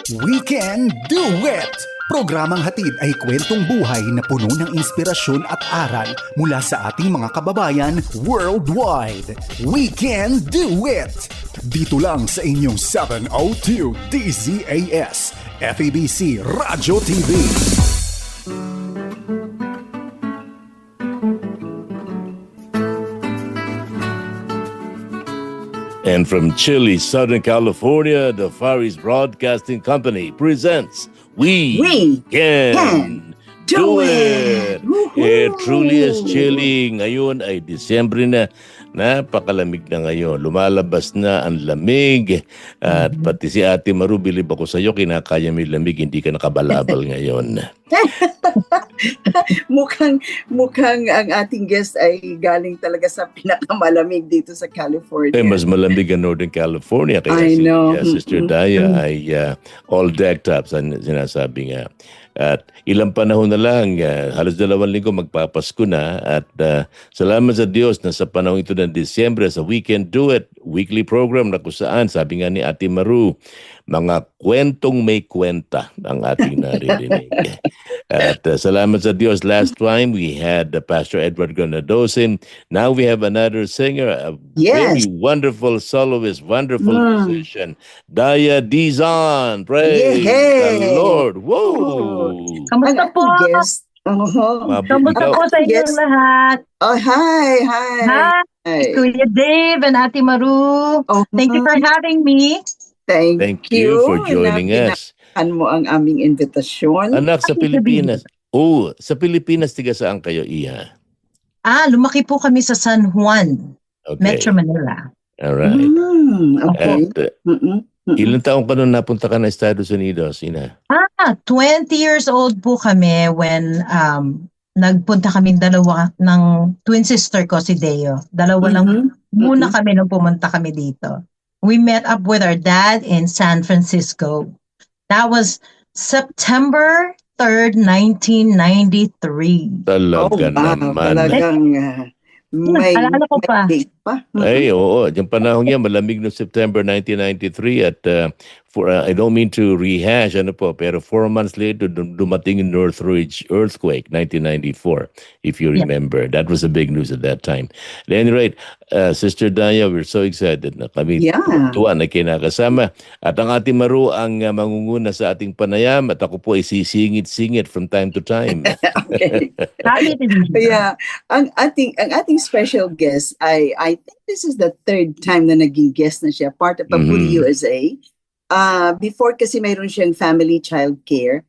We Can Do It! Programang hatid ay kwentong buhay na puno ng inspirasyon at aral mula sa ating mga kababayan worldwide. We Can Do It! Dito lang sa inyong 702 DZAS, FEBC Radyo TV. And from Chile, Southern California, the Far East Broadcasting Company presents We Can Do It! It truly is chilly. Ngayon ay Disyembre na. Napakalamig na ngayon. Lumalabas na ang lamig. At pati si Ate Maru, bilib ako sa iyo, kinakaya may lamig, hindi ka nakabalabal ngayon. mukhang ang ating guest ay galing talaga sa pinakamalamig dito sa California. Mas malamig ang Northern California. Kaya Sister Daya ay all decked up, sinasabi nga. At ilang panahon na lang, halos 2 linggo magpapasko na. At salamat sa Diyos na sa panahon ito ng Disyembre sa We Can Do It weekly program na kung saan, sabi nga ni Ate Maru, mga kwentong may kwenta ang ating naririnig. At salamat sa Diyos, last time we had Pastor Edward Granadosin. Now we have another singer, a very wonderful soloist, wonderful musician, Daya Dizon. Praise the Lord. Whoa! Kamusta po? Kamusta po sa inyong lahat? Oh, hi. Hi, Kuya Dave and Ate Maru. Thank you for having me. Thank you for joining us. Mo ang aming invitasyon. Anak, sa Pilipinas. Sa Pilipinas, tiga saan kayo, Iha? Lumaki po kami sa San Juan, Metro Manila. Alright. Okay. At ilang taong ka nung napunta ka na Estados Unidos, Ina? 20 years old po kami when nagpunta kami dalawa ng twin sister ko, si Deo. Dalawa lang muna kami nung pumunta kami dito. We met up with our dad in San Francisco. That was September 3rd, 1993. Talaga naman. Talagang may date pa. Ay, oo. Yung panahon niya, malamig no September 1993 at I don't mean to rehash, pero 4 months later, dumating yung Northridge earthquake, 1994, if you remember. That was the big news at that time. At any rate, Sister Daya, we're so excited na kami tuwa na kinakasama. At ang Ate Maru ang mangunguna sa ating panayam at ako po ay sisingit-singit from time to time. Okay. Ang ating special guest, I think this is the 3rd time na naging guest na siya, part of Papuri USA. Before kasi mayroon siyang family child care.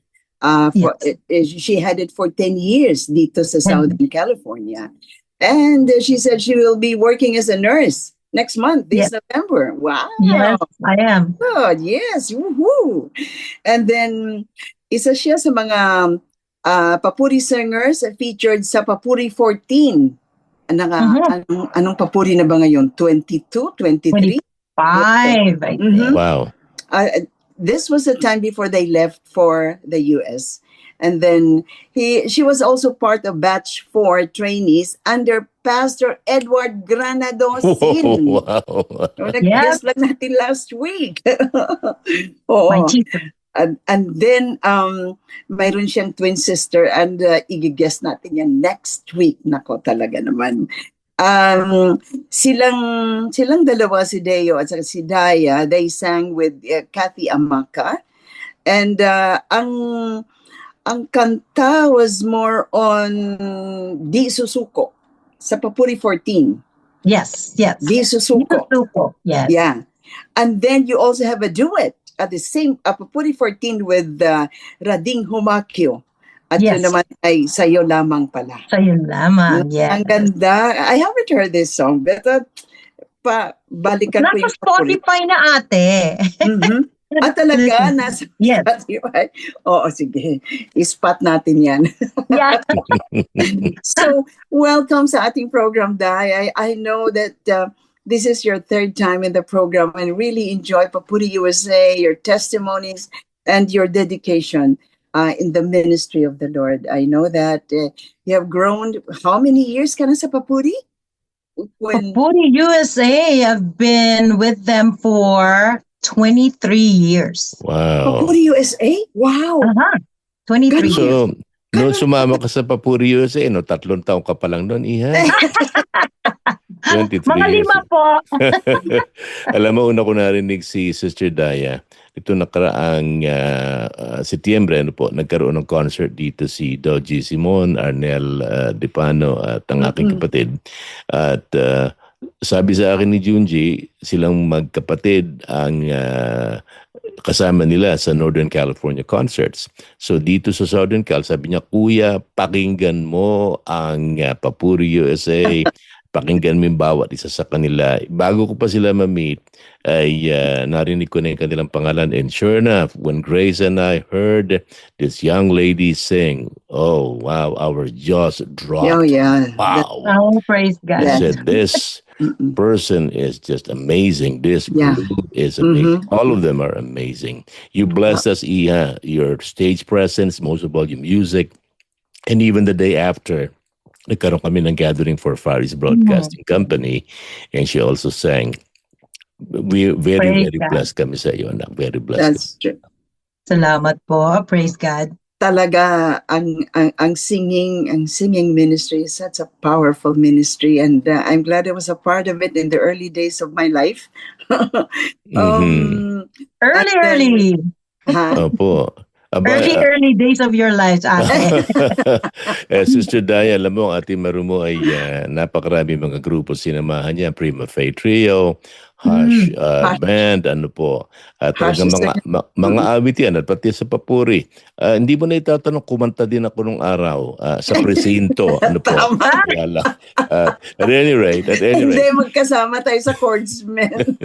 She had it for 10 years dito sa Southern California. And she said she will be working as a nurse next month, this November. Wow. Yes, I am. Good, yes. Woohoo. And then, isa siya sa mga Papuri singers featured sa Papuri 14. Anong Papuri na ba ngayon? 22? 23? 25, I think. Wow. This was the time before they left for the US. And then she was also part of batch 4 trainees under Pastor Edward Granadosin. Wow. Nag-guest lang natin last week. My teacher. And then mayroon siyang twin sister and i-guest natin yan next week. Nako, talaga naman. Silang dalawa, si Deo at si Daya, they sang with Kathy Amaka. And ang kanta was more on Di Susuko sa Papuri 14. Yes. Di Susuko. Yes. Yeah. And then you also have a duet at the same Papuri 14 with Rading Humakyo. At yun naman ay Sa'yo Lamang pala. Sa'yo Lamang, Ang ganda. I haven't heard this song, but balikan ko yung Spotify na ate. Talaga? Nasa Spotify? Oo, sige. I-spot natin yan. So, welcome sa ating program, Dai. I know that this is your 3rd time in the program and really enjoy Papuri USA, your testimonies, and your dedication in the ministry of the Lord. I know that you have grown. How many years ka na sa Papuri? Papuri USA, I've been with them for 23 years. Wow. Papuri USA? Wow. 23 years. So, noon sumama ka sa Papuri USA, no, 3 taon ka pa lang noon, Iha. 23 Mga years. 5 po. Alam mo, una ko narinig si Sister Daya, ito nakaraang Setyembre, nagkaroon ng concert dito si Doji Simon, Arnel Depano at ang aking kapatid. At sabi sa akin ni Junji, silang magkapatid ang kasama nila sa Northern California concerts. So dito sa Southern Cal, sabi niya, Kuya, pakinggan mo ang Papuri USA, pakinggan mo yung bawat isa sa kanila. Bago ko pa sila ma-meet, ay narinig ko na yung kanilang pangalan. And sure enough, when Grace and I heard this young lady sing, oh wow, our jaws dropped. Oh, yeah. Wow. Oh, praise God. I said, this person is just amazing. This Yeah. group is amazing. All of them are amazing. You blessed us, Iha, your stage presence, most of all, your music. And even the day after, nagkaroon kami ng gathering for Far East Broadcasting Company. And she also sang. We very God. blessed kami sa iyo, anak. Very blessed. That's true. Salamat po. Praise God. Talaga ang singing ministry is such a powerful ministry, and I'm glad I was a part of it in the early days of my life. Early. Opo. Early days of your lives, ate. Sister Daya, alam mo, Ate Marumo ay napakarami mga grupo sinamahan niya. Prima Faye Trio, Hush Band, ano po. At talagang mga awit yan, at pati sa Papuri. Hindi mo na itatanong, kumanta din ako nung araw sa presinto. Ano po? Wala. At any rate. Hindi, magkasama tayo sa chordsmen.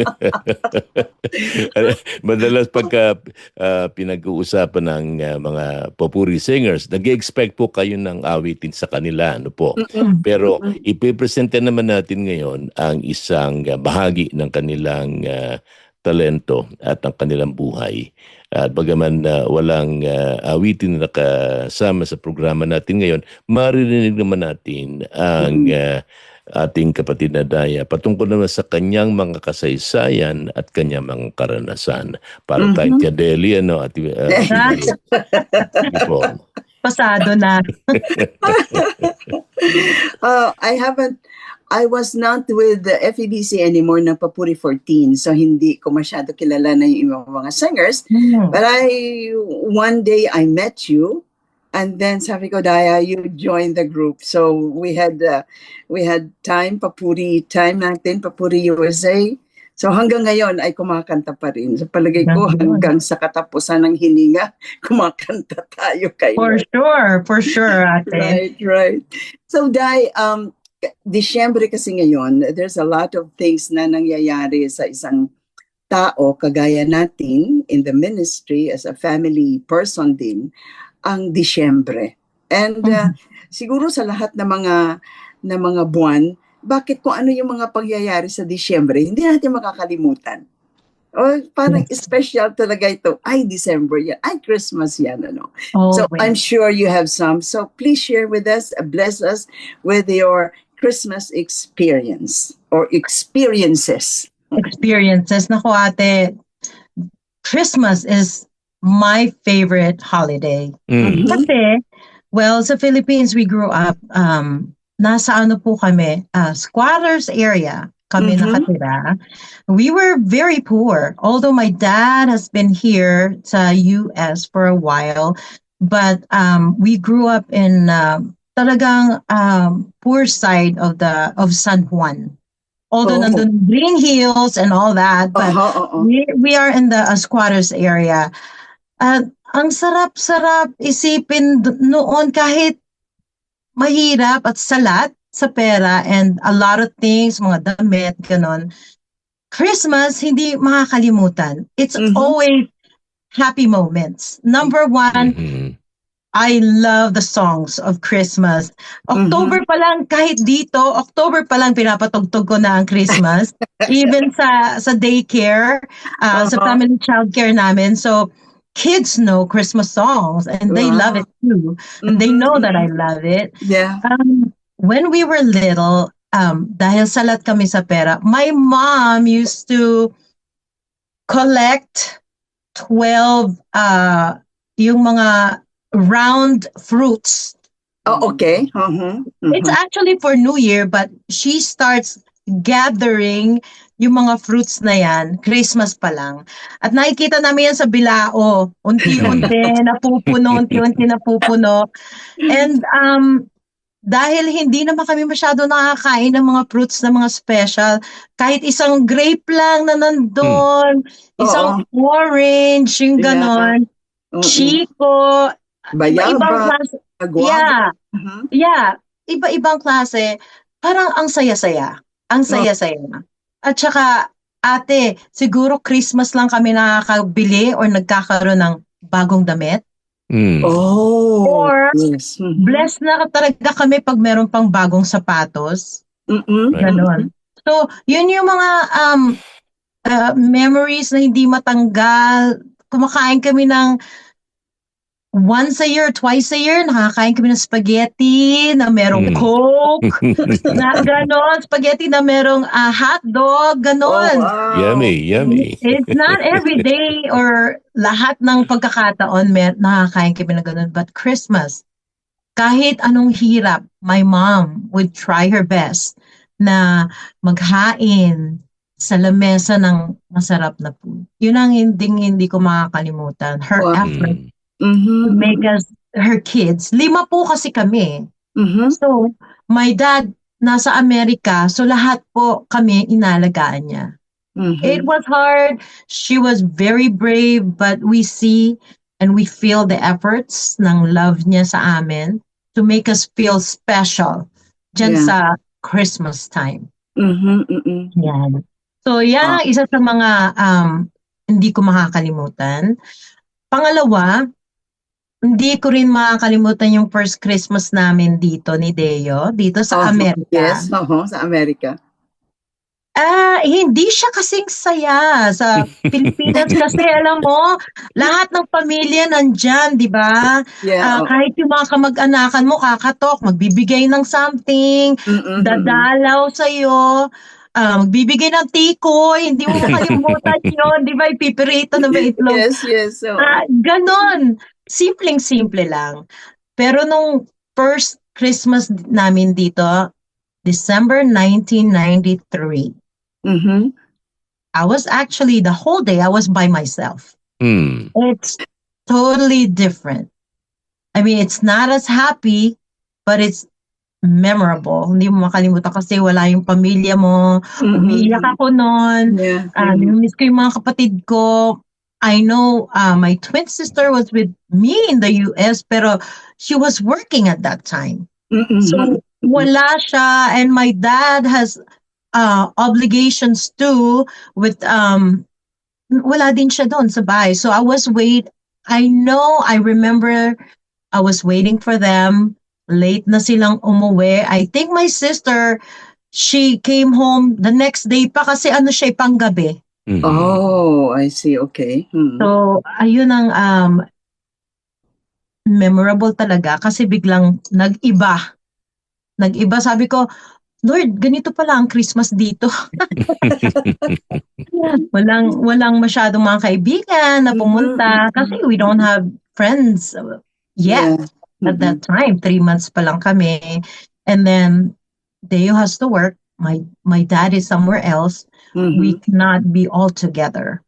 Madalas pagka pinag-uusapan ng mga Papuri singers, nag-expect po kayo ng awitin sa kanila, ano po. Pero ipipresente naman natin ngayon ang isang bahagi ng kanilang talento at ang kanilang buhay. At bagaman walang awitin na nakasama sa programa natin ngayon, maririnig naman natin ang ating kapatid na Daya patungkol naman sa kanyang mga kasaysayan at kanyang mga karanasan. Para tayo kay Deli, ano, at Pasado na. I was not with the FEBC anymore ng Papuri 14, so hindi ko masyado kilala na yung mga singers. But one day I met you, and then sabi ko, Daya, you joined the group. So we had time, Papuri time natin, Papuri USA. So hanggang ngayon ay kumakanta pa rin. So palagay ko hanggang sa katapusan ng hininga, kumakanta tayo kayo. For sure, ate. Right. So Day, Disyembre kasi ngayon, there's a lot of things na nangyayari sa isang tao kagaya natin in the ministry as a family person din, ang Disyembre. And siguro sa lahat ng mga buwan, bakit kung ano yung mga pangyayari sa Disyembre, hindi natin makakalimutan. O parang special talaga ito. Ay, December yan. Ay, Christmas yan. Ano? So I'm sure you have some. So please share with us, bless us with your Christmas experience or experiences. Naku, ate, Christmas is my favorite holiday. Kasi, well, sa Philippines, we grew up, nasa ano po kami, squatters area kami nakatira. We were very poor. Although my dad has been here sa US for a while, but we grew up in talagang poor side of San Juan. Although nandun Green Hills and all that, but we are in the squatters area. Ang sarap-sarap isipin noon kahit mahirap at salat sa pera and a lot of things, mga damit, ganon. Christmas, hindi makakalimutan. It's always happy moments. Number one, I love the songs of Christmas. October pa lang, kahit dito, October pa lang pinapatugtog ko na ang Christmas. Even sa daycare, sa family childcare namin. So, kids know Christmas songs and they love it too. And they know that I love it. Yeah. When we were little, dahil salat kami sa pera, my mom used to collect 12 yung mga round fruits. Oh, okay. It's actually for New Year, but she starts gathering yung mga fruits na yan, Christmas pa lang. At nakikita namin yan sa bilao. Unti-unti napupuno. And dahil hindi naman kami masyado nakakain ng mga fruits na mga special, kahit isang grape lang na nandun, isang orange, yung ganon, Chico, iba-ibang klase. Yeah. Iba-ibang klase. Parang ang saya-saya. Ang saya-saya. At saka, ate, siguro Christmas lang kami nakakabili or nagkakaroon ng bagong damit. Or yes. Blessed na talaga kami pag meron pang bagong sapatos. Ganon. So, yun yung mga memories na hindi matanggal. Kumakain kami ng once a year, twice a year, nakakain kami ng spaghetti na merong Coke, na ganon, spaghetti na merong hotdog, ganon. Wow. Yummy. It's not every day or lahat ng pagkakataon nakakain kami ng ganon. But Christmas, kahit anong hirap, my mom would try her best na maghain sa lamesa ng masarap na food. Yun ang hindi ko makakalimutan. Her effort to make us, her kids. 5 po kasi kami. So, my dad nasa Amerika, so lahat po kami inalagaan niya. It was hard. She was very brave, but we see and we feel the efforts ng love niya sa amin to make us feel special dyan sa Christmas time. Yan. So, yan ang isa sa mga hindi ko makakalimutan. Pangalawa, hindi ko rin makakalimutan yung first Christmas namin dito ni Deo, dito sa Amerika. Yes, sa Amerika. Hindi siya kasing saya sa Pilipinas kasi alam mo, lahat ng pamilya nandyan, di ba? Yeah, kahit yung mga kamag-anakan mo, kakatok, magbibigay ng something, dadalaw sa'yo, magbibigay ng tikoy, hindi mo makalimutan yun, di ba? Ipipirito na may itlog. Yes. So. Ganon. Simpleng-simple lang. Pero nung first Christmas namin dito, December 1993, I was actually, the whole day, I was by myself. It's totally different. I mean, it's not as happy, but it's memorable. Hindi mo makalimutan kasi wala yung pamilya mo. Umiiyak ako noon. Miss ko yung mga kapatid ko. I know my twin sister was with me in the US, pero she was working at that time. So, wala siya. And my dad has obligations too with, wala din siya doon sa bahay. So, I remember I was waiting for them. Late na silang umuwi. I think my sister, she came home the next day pa kasi siya panggabi. Oh, I see. Okay. So, ayun ang memorable talaga kasi biglang nag-iba. Sabi ko, Lord, ganito pala ang Christmas dito. walang masyadong mga kaibigan na pumunta kasi we don't have friends yet at that time. 3 months pa lang kami. And then, Deo has to work. My dad is somewhere else. We cannot be all together.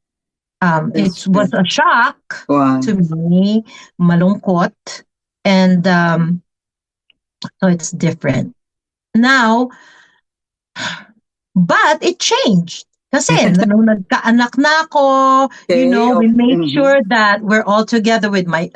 It was a shock to me, malungkot, and so it's different. Now, but it changed. Kasi nung nagkaanak na ako, we made sure that we're all together with my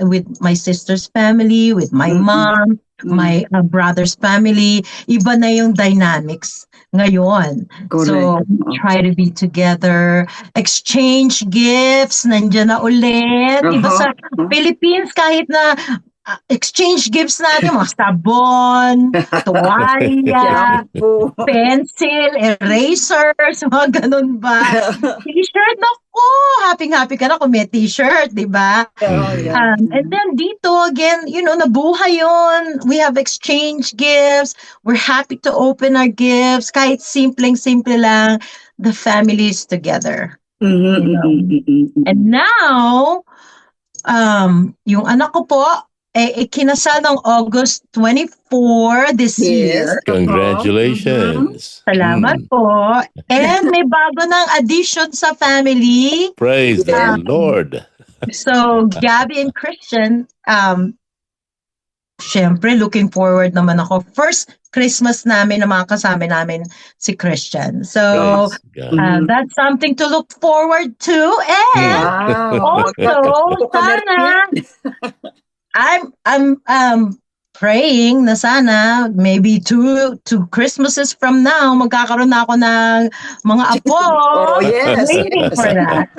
sister's family, with my mom, my brother's family. Iba na yung dynamics ngayon. Correct. So, try to be together, exchange gifts, nandiyan na ulit. Iba sa Philippines, kahit na exchange gifts natin, mga sabon, tuwalya, pencil, erasers, mga ganun ba? T-shirt, naku, happy ka na kung may t-shirt, di ba? And then dito, again, nabuhay yun. We have exchange gifts. We're happy to open our gifts. Kahit simpleng-simple lang, the family is together. Mhm, You know? And now, yung anak ko po, kinasal ng August 24 this year. Congratulations. Salamat po. And may bago ng addition sa family. Praise the Lord. So, Gabby and Christian, syempre, looking forward naman ako. First Christmas namin na makakasama namin si Christian. So, that's something to look forward to. And also, sana, I'm praying na sana maybe two Christmases from now magkakaroon na ako ng mga apo. Oh, yes. Waiting for that.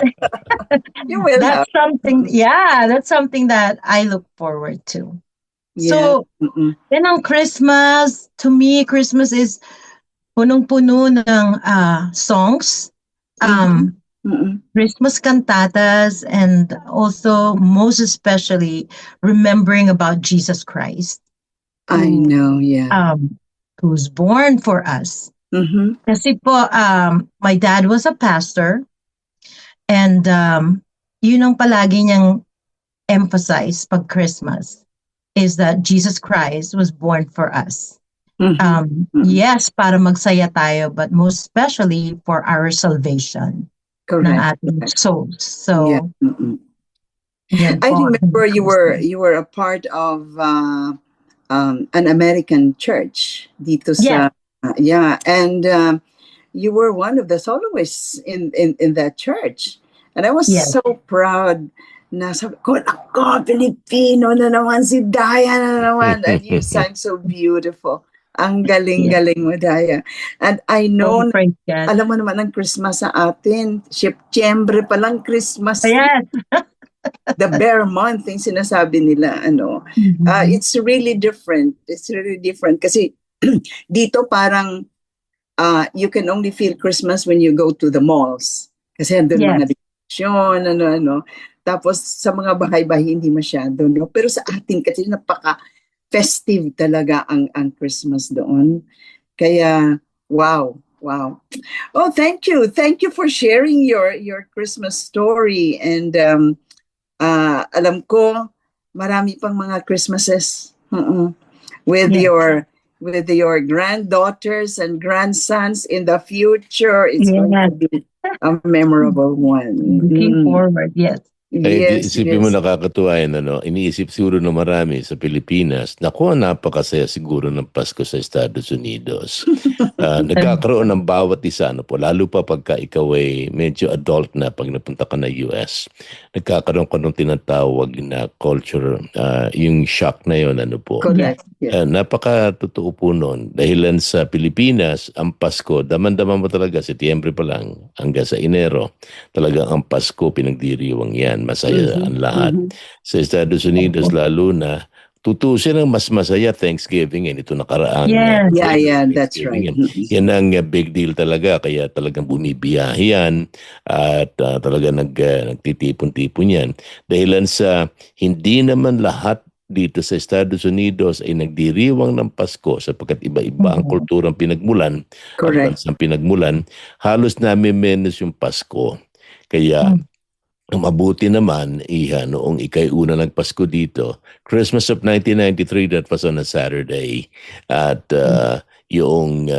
You will That's something, that's something that I look forward to. So, yan ang Christmas. To me, Christmas is punong-puno ng songs, Christmas cantatas, and also, most especially, remembering about Jesus Christ. I know, yeah. Who's born for us. Kasi po, my dad was a pastor, and yun ang palagi niyang emphasize pag Christmas, is that Jesus Christ was born for us. Yes, para magsaya tayo, but most especially for our salvation ng ating souls. So, I remember you were a part of an American church dito sa and you were one of the soloists in that church, and I was so proud. Na sabi ko, ako, Filipino na naman si Daya na naman, and you sang so beautiful. Ang galing-galing mo, Daya. And I know, alam mo naman ang Christmas sa atin, September pa lang Christmas. Yes. The bare month, yung sinasabi nila, it's really different. It's really different. Kasi dito parang you can only feel Christmas when you go to the malls. Kasi andun mga decoration, Tapos sa mga bahay-bahay hindi masyado, no? Pero sa atin kasi napaka-festive talaga ang Christmas doon. Kaya wow. Oh, thank you. Thank you for sharing your Christmas story, and alam ko marami pang mga Christmases with your granddaughters and grandsons in the future. It's going to be a memorable one. Looking forward, yes. Isipin mo, nakakatuwa yun, iniisip siguro ng marami sa Pilipinas, naku, napakasaya siguro ng Pasko sa Estados Unidos. Nagkakaroon ng bawat isa, lalo pa pagka ikaw ay medyo adult na pag napunta ka na US. Nagkakaroon ka ng tinatawag na culture, yung shock na yun, Correct. Napakatotoo po nun. Dahilan sa Pilipinas, ang Pasko, daman-daman mo talaga, Setyembre pa lang, hanggang sa Enero, talagang ang Pasko, pinagdiriwang yan. Masaya ang lahat. Sa Estados Unidos, lalo na, tutusin ang mas masaya Thanksgiving. Ito nakaraang. Yeah, that's right. Yan ang big deal talaga. Kaya talagang bumibiyahe at talaga nagtitipon-tipon yan. Dahilan sa hindi naman lahat dito sa Estados Unidos ay nagdiriwang ng Pasko sapagkat iba-iba ang kulturang pinagmulan. Correct. Ang pinagmulan, halos namin menos yung Pasko. Kaya, mabuti naman, Iha, noong ikay-una nagpasko dito, Christmas of 1993, that was on a Saturday. At yung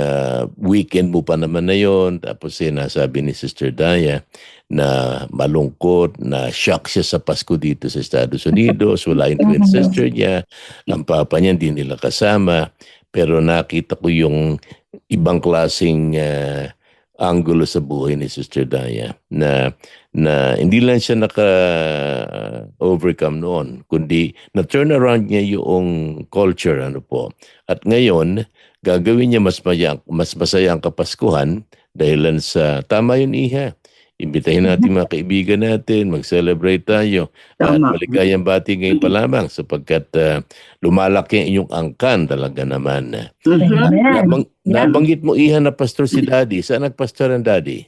weekend mo pa naman na yun, tapos sinasabi ni Sister Daya na malungkot, na shock siya sa Pasko dito sa Estados Unidos. Wala yung twin sister niya, ang papa niya hindi nila kasama. Pero nakita ko yung ibang klaseng angulo sa buhay ni Sister Daya na hindi lang siya naka-overcome noon, kundi na-turn around niya yung culture, At ngayon, gagawin niya mas masaya ang Kapaskuhan dahilan sa, tama yun, Iha. Imbitahin natin mga kaibigan natin, mag-celebrate tayo. At maligayang bati ngayon pa lamang sapagkat lumalaki ang inyong angkan talaga naman. Nabanggit mo, Iha, na pastor si Daddy. Saan nagpastor ang Daddy?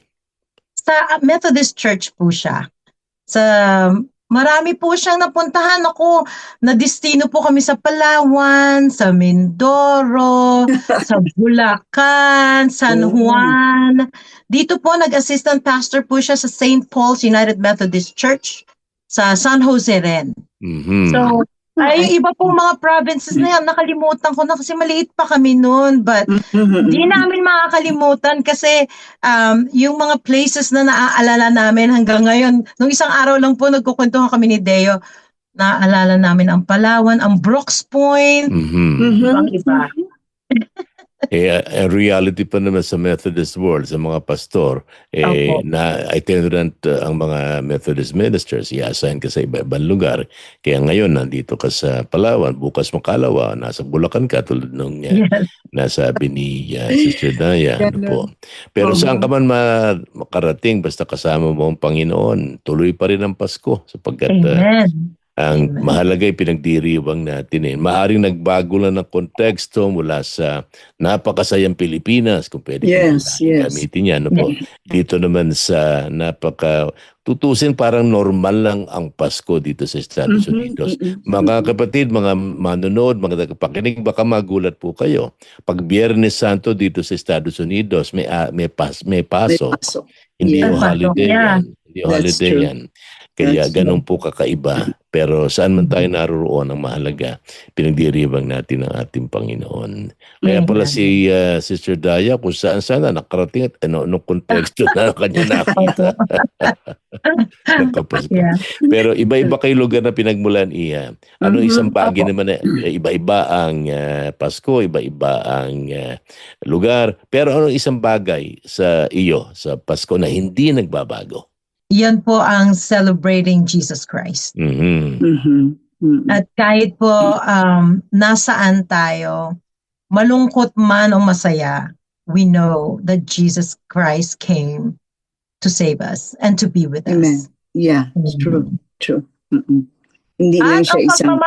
Sa Methodist Church po siya. Sa Marami po siyang napuntahan. Ako, na-destino po kami sa Palawan, sa Mindoro, sa Bulacan, San Juan. Dito po, nag-assistant pastor po siya sa St. Paul's United Methodist Church sa San Jose rin. So, ay iba pong mga provinces na yan, nakalimutan ko na kasi maliit pa kami noon. But di namin makakalimutan kasi yung mga places na naaalala namin hanggang ngayon. Nung isang araw lang po, nagkukwentuhan kami ni Deo. Naaalala namin ang Palawan, ang Brooks Point, ang iba. Reality pa naman sa Methodist world, sa mga pastor, na itinerant ang mga Methodist ministers, i-assign ka sa iba-ibang lugar. Kaya ngayon, nandito ka sa Palawan, bukas Makalawa, nasa Bulacan ka, tulad nung nasabi ni Sister Daya. Ano po. Pero saan ka man makarating, basta kasama mo ang Panginoon, tuloy pa rin ang Pasko, sapagkat ang mahalaga ay pinagdiriwang natin. Maaring nagbago lang ng konteksto mula sa napakasayang Pilipinas, kung pwede gamitin yan. Po. Dito naman sa tutusin parang normal lang ang Pasko dito sa Estados Unidos. Mga kapatid, mga manonood, mga nagpakinig, baka magulat po kayo. Pag Biyernes Santo dito sa Estados Unidos, may Paso. Hindi yung holiday yan. Hindi yung holiday yan. Kaya ganun po kakaiba. Pero saan man tayo naroon, ang mahalaga, pinagdiriwang natin ang ating Panginoon. Kaya pala si Sister Daya, kung saan sana nakarating at anong konteksto na kanya nakita. Pero iba-iba kayo lugar na pinagmulan iya. Ano isang bagay naman na iba-iba ang Pasko, iba-iba ang lugar. Pero anong isang bagay sa iyo, sa Pasko na hindi nagbabago? Yan po ang celebrating Jesus Christ. At kahit po nasaan tayo, malungkot man o masaya, we know that Jesus Christ came to save us and to be with us. Yeah, it's true. Hindi lang siya isang...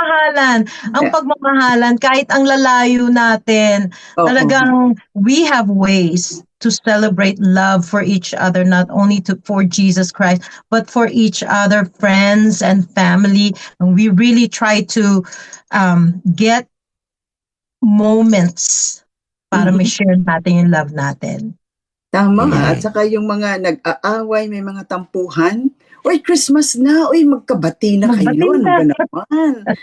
Ang pagmamahalan, kahit ang lalayo natin, talagang we have ways to celebrate love for each other, not only for Jesus Christ, but for each other, friends and family. And we really try to get moments para ma-share natin yung love natin. Tama. At saka yung mga nag-aaway, may mga tampuhan. Uy, Christmas na. Uy, magkabati na kayo. Ano naman?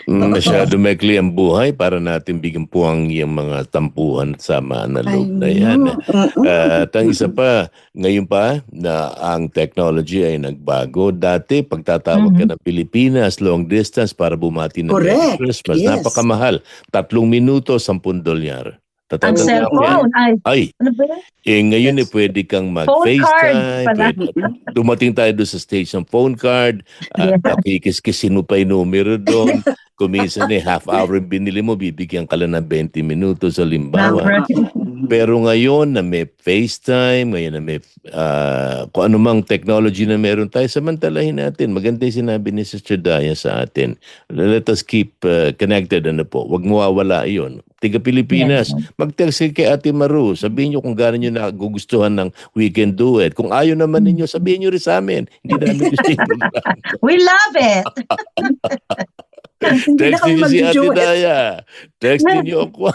Masyado maikli ang buhay para natin bigyan po ang yung mga tampuhan at samaan na loob na yan. At ang isa pa, ngayon pa na ang technology ay nagbago. Dati, pagtatawag ka ng Pilipinas, long distance para bumati ng Merry Christmas. Napakamahal. 3 minuto, $10. Ang cellphone. Ano ba yan? Ngayon pwede kang mag-FaceTime. Dumating tayo doon sa stage ng phone card. Kikiskisin mo pa yung numero doon. Kuminsan half hour binili mo, bibigyan ka lang ng 20 minutos sa limbawa. Pero ngayon na may FaceTime, ngayon na may kung anumang technology na meron tayo, samantalahin natin. Maganda yung sinabi ni Sister Daya sa atin. Let us keep connected. Huwag mawawala yun. Tiga Pilipinas, mag-text kay Ate Maru. Sabihin nyo kung gano'n nyo nagugustuhan ng We Can Do It. Kung ayaw naman ninyo, sabihin nyo rin sa amin. Hindi namin gusto yun. We love it! Text niyo si Ate Daya. Text niyo ako.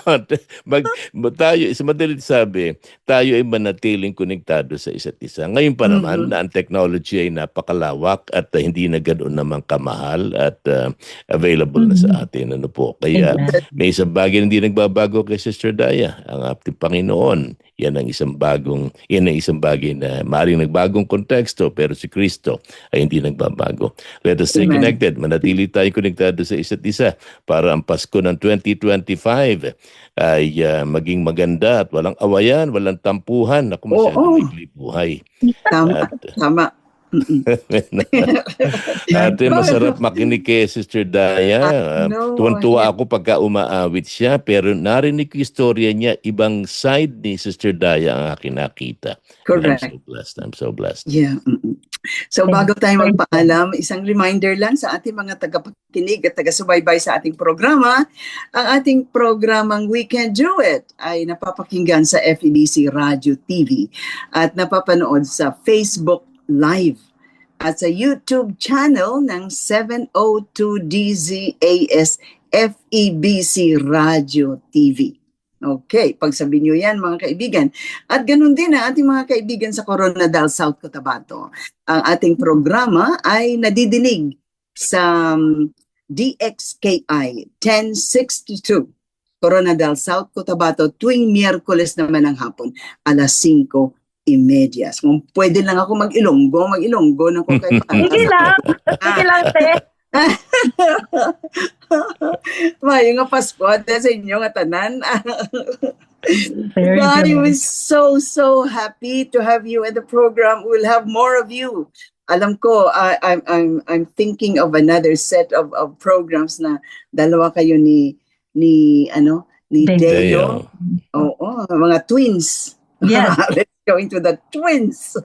Tayo, sa madalit sabi, tayo ay manatiling konektado sa isa't isa. Ngayon pa naman na ang technology ay napakalawak at hindi na ganoon naman kamahal at available na sa atin. Kaya may isang bagay na hindi nagbabago kay Sister Daya, ang ating Panginoon. Yan ang isang bagay na maaaring nagbagong konteksto, pero si Kristo ay hindi nagbabago. Let us stay connected. Manatili tayo konektado sa isa't isa para ang Pasko ng 2025 ay maging maganda at walang awayan, walang tampuhan. Naku, masyadong maikli buhay. Tama. Ate, masarap makinig kay Sister Daya. Tuwan-tuwa ako pagka umaawit siya, pero narinig ko istorya niya, ibang side ni Sister Daya ang aking nakita. Correct. I'm so blessed. Yeah. So bago tayo magpaalam, isang reminder lang sa ating mga tagapakinig at taga-subaybay sa ating programa. Ang ating programang We Can Do It ay napapakinggan sa FEBC Radio TV at napapanood sa Facebook Live. at sa YouTube channel ng 702 DZAS FEBC Radio TV. Okay, pagsabihin nyo yan mga kaibigan. At ganun din ang ating mga kaibigan sa Coronadal, South Cotabato. Ang ating programa ay nadidinig sa DXKI 1062 Coronadal, South Cotabato tuwing Miyerkules naman ng hapon, alas 5:30. Kung pwede lang ako mag-Ilonggo ng kung kayo. Sige lang, te. Mayo nga Pasko at sa inyo nga tanan. Very I good. was so happy to have you in the program. We'll have more of you. Alam ko, I'm thinking of another set of programs na dalawa kayo ni Deo. Deo. Oo, mga twins. Yeah. Let's go into the twins.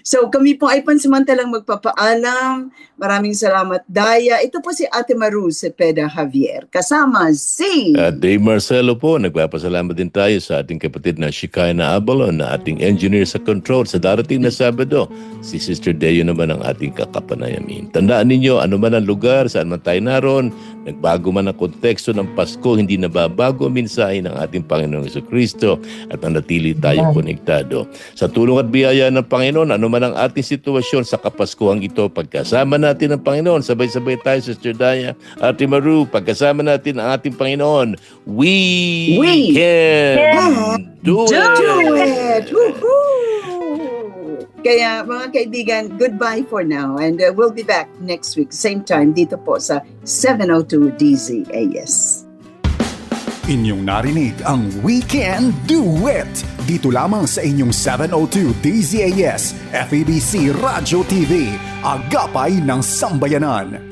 So kami po ay pansamantalang magpapaalam. Maraming salamat, Daya. Ito po si Ate Maru Cepeda Javier. Kasama si... Dave Marcelo po, nagpapasalamat din tayo sa ating kapatid na Shekinah Abalon, na ating engineer sa control sa darating na Sabado. Si Sister Deo naman ang ating kakapanayamin. Tandaan ninyo, ano man ang lugar, saan man tayo naroon, nagbago man ang konteksto ng Pasko, hindi nababago ang mensahe ng ating Panginoong Jesucristo at nanatili tayong konektado. Sa tulong at biyaya ng Panginoon, ano man ang ating sitwasyon sa Kapaskuhang ito, pagkasama natin ang Panginoon, sabay-sabay tayo, Sister Daya, Ate Maru, pagkasama natin ang ating Panginoon, we can do it! Woohoo! Kaya mga kaibigan, goodbye for now and we'll be back next week, same time, dito po sa 702 DZAS. Inyong narinig ang We Can Do It! Dito lamang sa inyong 702 DZAS FEBC Radio TV, agapay ng sambayanan.